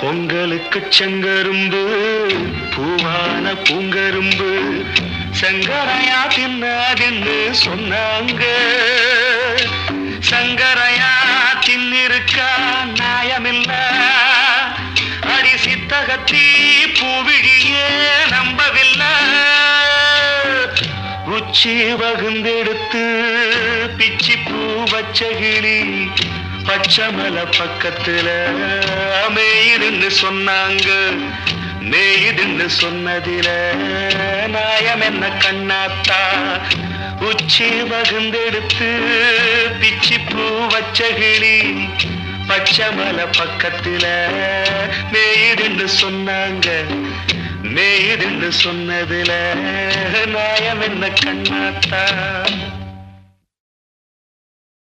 பொங்கலுக்கு செங்கரும்பு பூவான பூங்கரும்பு சங்கரையா தின்னாதின்னு சொன்னாங்க. சங்கரையா தின்னிருக்கா நியாயமில்ல, அடி சித்தகத்தி பூவிழியே நம்பவில்லை. உச்சி வகுந்தெடுத்து பிச்சி பூ வச்ச கிளி பச்சமல பக்கத்துல மேயுதுன்னு சொன்னாங்க. மேயுதுன்னு சொன்னதில நாயம் என்ன கண்ணாத்தா? உச்சி வகுந்தெடுத்து பிச்சி பூ வச்ச கிளி பச்சமல பக்கத்துல மேயுதுன்னு சொன்னாங்க. மேயுதுன்னு சொன்னதில நாயம் என்ன கண்ணாத்தா?